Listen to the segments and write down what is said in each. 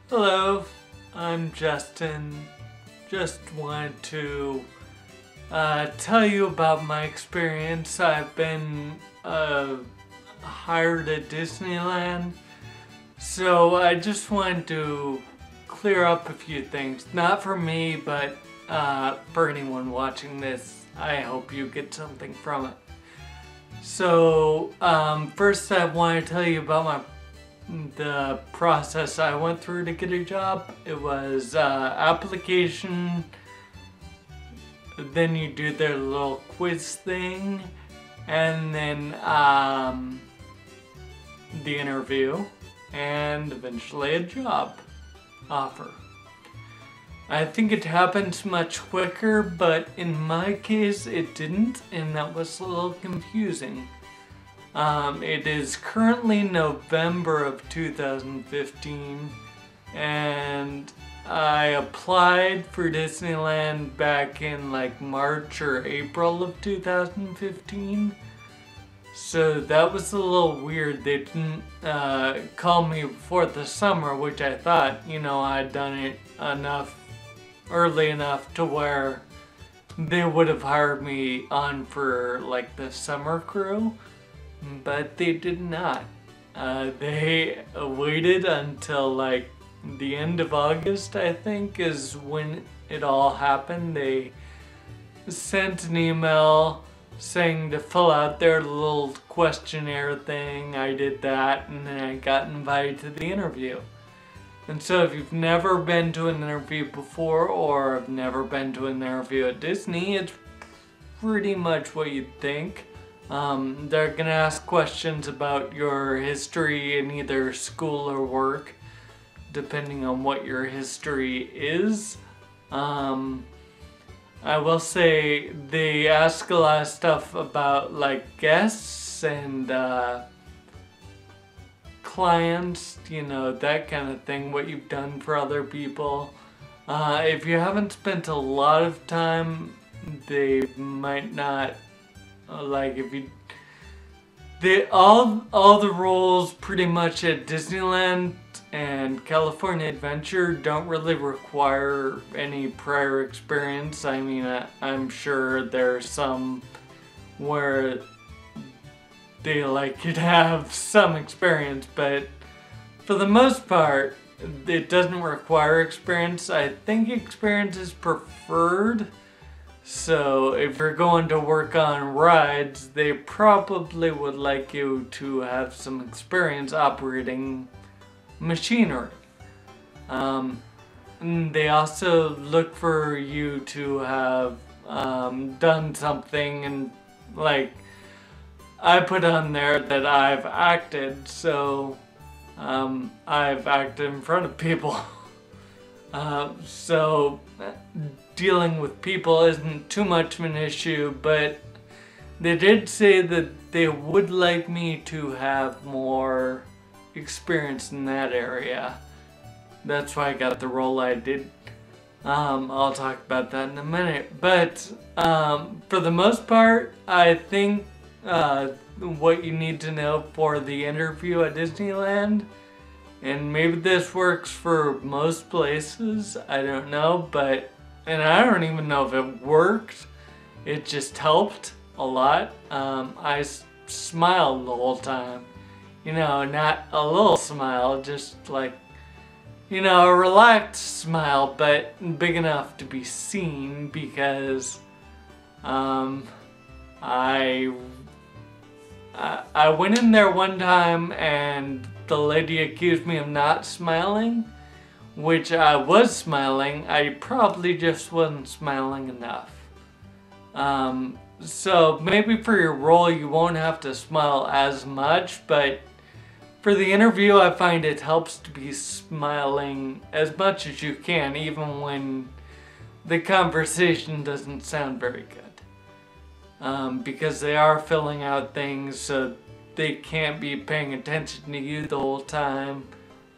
Hello, I'm Justin. Just wanted to tell you about my experience. I've been hired at Disneyland, so I just wanted to clear up a few things. Not for me, but for anyone watching this. I hope you get something from it. So first I want to tell you about the process I went through to get a job. It was application, then you do their little quiz thing, and then the interview, and eventually a job offer. I think it happens much quicker, but in my case it didn't, and that was a little confusing. It is currently November of 2015, and I applied for Disneyland back in like March or April of 2015. So that was a little weird. They didn't call me before the summer, which I thought, I'd done it early enough to where they would have hired me on for like the summer crew. But they did not. They waited until like the end of August, I think, is when it all happened. They sent an email saying to fill out their little questionnaire thing. I did that, and then I got invited to the interview. And so if you've never been to an interview before, or have never been to an interview at Disney, it's pretty much what you'd think. They're gonna ask questions about your history in either school or work, depending on what your history is. I will say they ask a lot of stuff about like guests and clients, that kind of thing, what you've done for other people. If you haven't spent a lot of time, they might not all the roles pretty much at Disneyland and California Adventure don't really require any prior experience. I mean, I'm sure there's some where they like you to have some experience, but for the most part, it doesn't require experience. I think experience is preferred. So if you're going to work on rides, they probably would like you to have some experience operating machinery. And they also look for you to have done something, and like I put on there that I've acted, so I've acted in front of people. So dealing with people isn't too much of an issue, but they did say that they would like me to have more experience in that area. That's why I got the role I did. I'll talk about that in a minute, but for the most part, I think what you need to know for the interview at Disneyland, and maybe this works for most places, I don't know, and I don't even know if it worked. It just helped a lot. I smiled the whole time. Not a little smile, just like, a relaxed smile, but big enough to be seen, because I went in there one time and the lady accused me of not smiling, which I was smiling. I probably just wasn't smiling enough. So maybe for your role you won't have to smile as much, but for the interview I find it helps to be smiling as much as you can, even when the conversation doesn't sound very good. Because they are filling out things, so they can't be paying attention to you the whole time.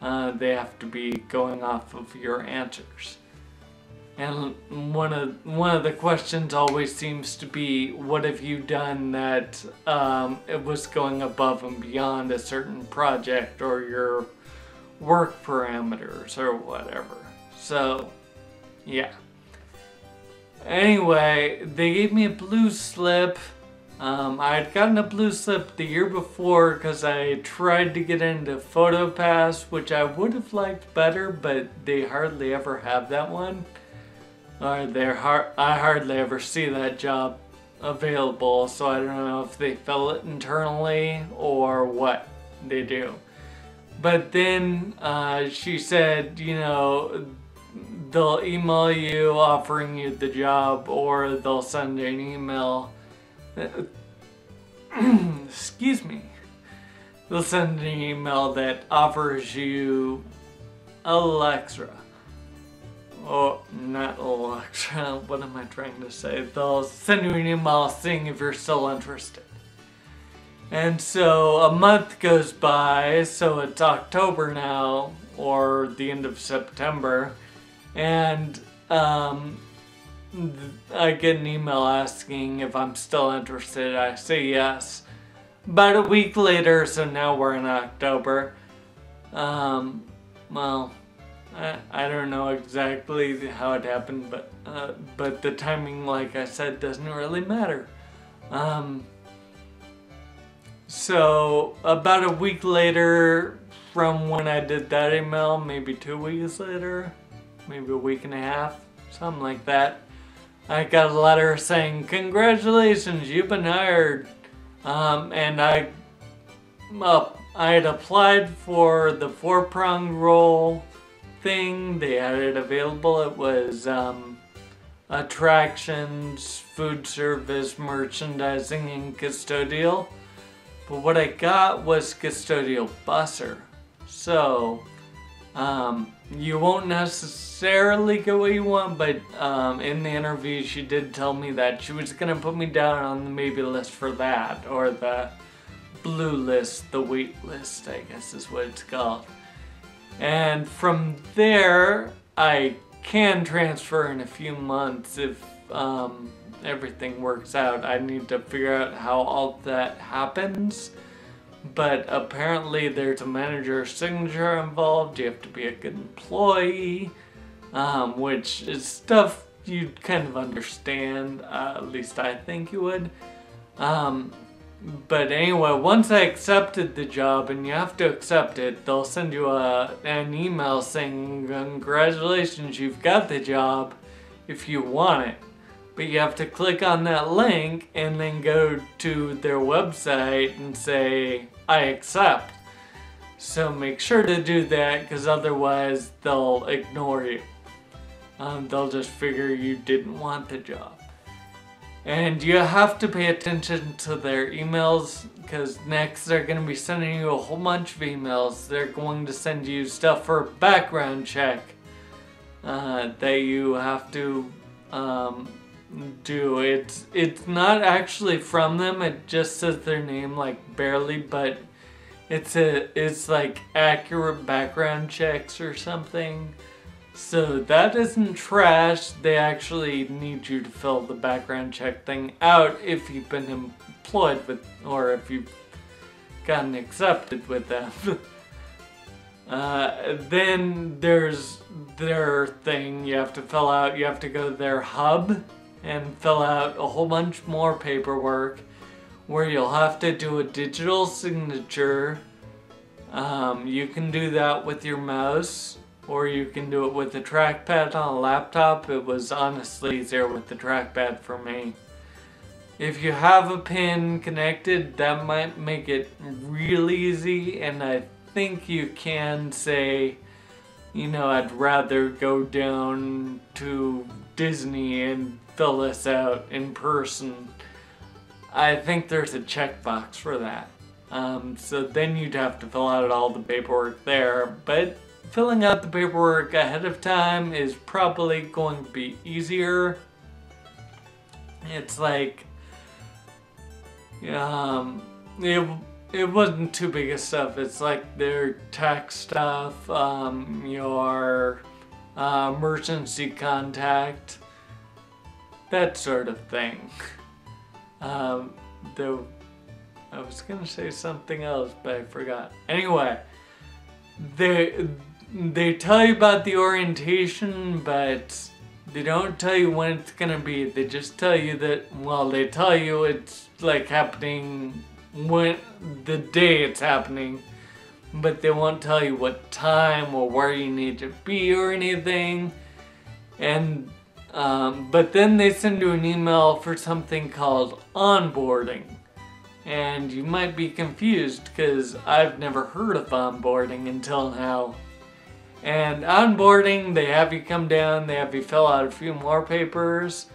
They have to be going off of your answers. And one of the questions always seems to be, what have you done that it was going above and beyond a certain project or your work parameters or whatever. So, yeah. Anyway, they gave me a blue slip. I had gotten a blue slip the year before because I tried to get into PhotoPass, which I would have liked better, but they hardly ever have that one. Or I hardly ever see that job available, so I don't know if they fill it internally or what they do. But then she said, you know, they'll email you offering you the job, or they'll send an email. Excuse me. They'll send an email that offers you Alexa. Oh, not Alexa. What am I trying to say? They'll send you an email saying if you're still interested. And so a month goes by, so it's October now, or the end of September, and I get an email asking if I'm still interested. I say yes. About a week later, so now we're in October. Well, I don't know exactly how it happened, but the timing, like I said, doesn't really matter. So about a week later from when I did that email, maybe 2 weeks later, maybe a week and a half, something like that, I got a letter saying, congratulations, you've been hired. And I had applied for the 4-prong role thing. They had it available. It was attractions, food service, merchandising, and custodial. But what I got was custodial busser. So, you won't necessarily get what you want, but in the interview she did tell me that she was going to put me down on the maybe list for that, or the blue list, the wait list, I guess is what it's called. And from there, I can transfer in a few months if everything works out. I need to figure out how all that happens. But apparently there's a manager's signature involved. You have to be a good employee, which is stuff you'd kind of understand. At least I think you would. But anyway, once I accepted the job, and you have to accept it, they'll send you an email saying, congratulations, you've got the job if you want it. But you have to click on that link and then go to their website and say, I accept. So make sure to do that, because otherwise they'll ignore you. They'll just figure you didn't want the job. And you have to pay attention to their emails, because next they're going to be sending you a whole bunch of emails. They're going to send you stuff for a background check that you have to do. It's not actually from them. It just says their name like barely, but it's like accurate background checks or something. So that isn't trash. They actually need you to fill the background check thing out if you've been employed with, or if you've gotten accepted with them. Then there's their thing you have to fill out. You have to go to their hub and fill out a whole bunch more paperwork where you'll have to do a digital signature. You can do that with your mouse, or you can do it with a trackpad on a laptop. It was honestly easier with the trackpad for me. If you have a pin connected, that might make it real easy, and I think you can say, you know, I'd rather go down to Disney and fill this out in person. I think there's a checkbox for that. So then you'd have to fill out all the paperwork there, but filling out the paperwork ahead of time is probably going to be easier. It's like, it wasn't too big of stuff. It's like their tax stuff, your emergency contact, that sort of thing. I was gonna say something else, but I forgot. Anyway, they tell you about the orientation, but they don't tell you when it's gonna be. They just tell you that, well, they tell you it's like happening when the day it's happening, but they won't tell you what time or where you need to be or anything. And but then they send you an email for something called onboarding. And you might be confused because I've never heard of onboarding until now. And onboarding, they have you come down, they have you fill out a few more papers.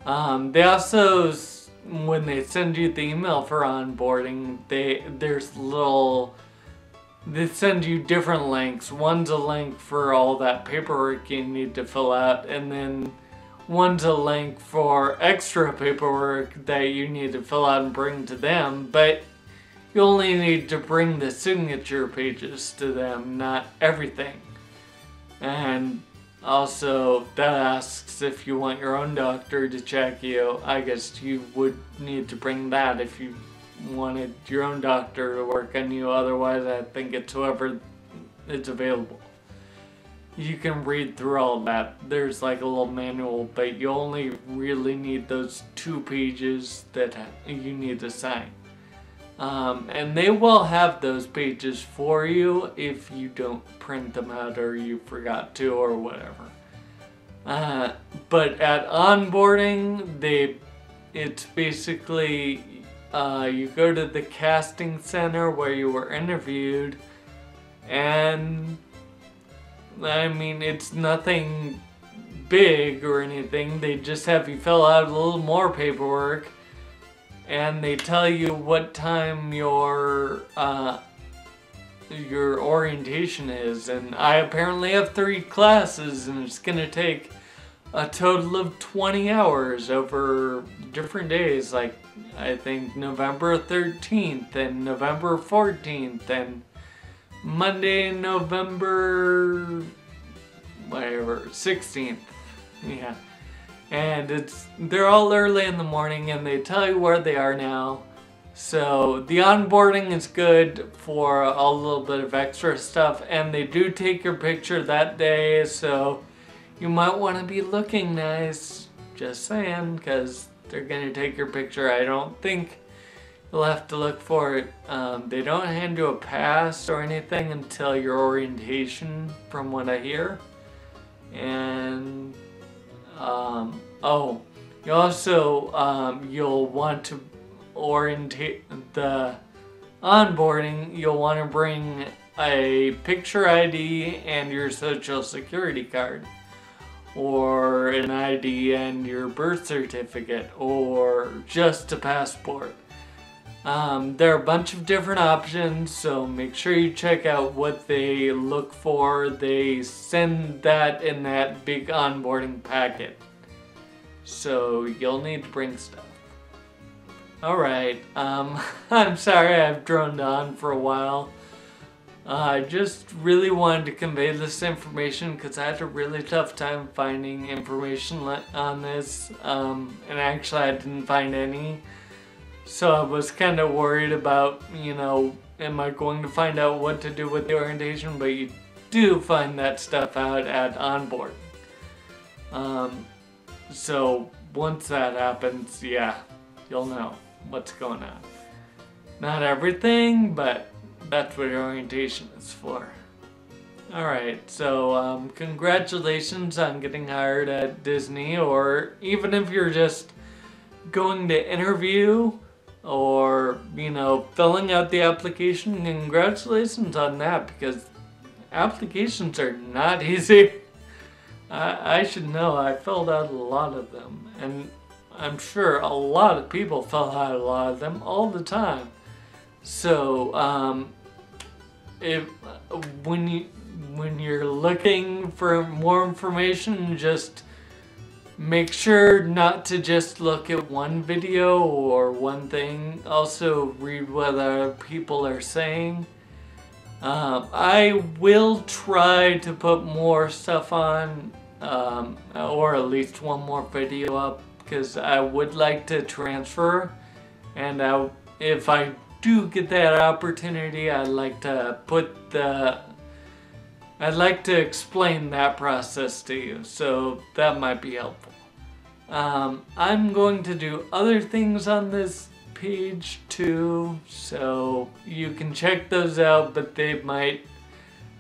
They also, when they send you the email for onboarding, they send you different links. One's a link for all that paperwork you need to fill out, and then one's a link for extra paperwork that you need to fill out and bring to them, but you only need to bring the signature pages to them, not everything. And also, that asks if you want your own doctor to check you. I guess you would need to bring that if you wanted your own doctor to work on you. Otherwise, I think it's whoever is available. You can read through all that. There's like a little manual, but you only really need those 2 pages that you need to sign. And they will have those pages for you if you don't print them out or you forgot to or whatever. But at onboarding, it's basically you go to the casting center where you were interviewed, and I mean, it's nothing big or anything. They just have you fill out a little more paperwork, and they tell you what time your orientation is. And I apparently have 3 classes, and it's gonna take a total of 20 hours over different days, like I think November 13th and November 14th and Monday, November, whatever, 16th, yeah. And they're all early in the morning, and they tell you where they are now. So the onboarding is good for a little bit of extra stuff, and they do take your picture that day, so you might want to be looking nice, just saying, because they're going to take your picture. I don't think you'll have to look for it. They don't hand you a pass or anything until your orientation, from what I hear. And, oh, you also, you'll want to orientate the onboarding. You'll want to bring a picture ID and your social security card, or an ID and your birth certificate, or just a passport. There are a bunch of different options, so make sure you check out what they look for. They send that in that big onboarding packet, so you'll need to bring stuff. Alright, I'm sorry I've droned on for a while. I just really wanted to convey this information because I had a really tough time finding information on this, and actually I didn't find any. So I was kind of worried about, you know, am I going to find out what to do with the orientation? But you do find that stuff out at onboard. So once that happens, yeah, you'll know what's going on. Not everything, but that's what orientation is for. Alright, so congratulations on getting hired at Disney, or even if you're just going to interview or, you know, filling out the application, congratulations on that, because applications are not easy. I should know, I filled out a lot of them, and I'm sure a lot of people fill out a lot of them all the time. So, when you're looking for more information, just make sure not to just look at one video or one thing. Also read what other people are saying. I will try to put more stuff on, or at least one more video up, because I would like to transfer, and if I do get that opportunity, I'd like to put the I'd like to explain that process to you, so that might be helpful. I'm going to do other things on this page too, so you can check those out, but they might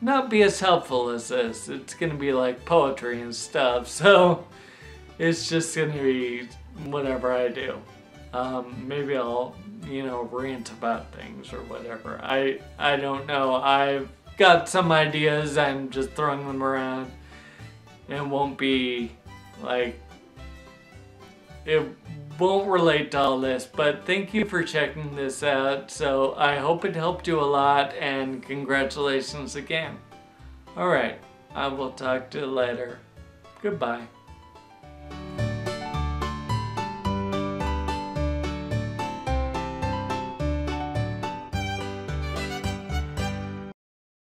not be as helpful as this. It's gonna be like poetry and stuff, so it's just gonna be whatever I do. Maybe I'll, rant about things or whatever. I don't know. I've got some ideas, I'm just throwing them around. It won't be like, it won't relate to all this, but thank you for checking this out. So I hope it helped you a lot, and congratulations again. Alright, I will talk to you later. Goodbye.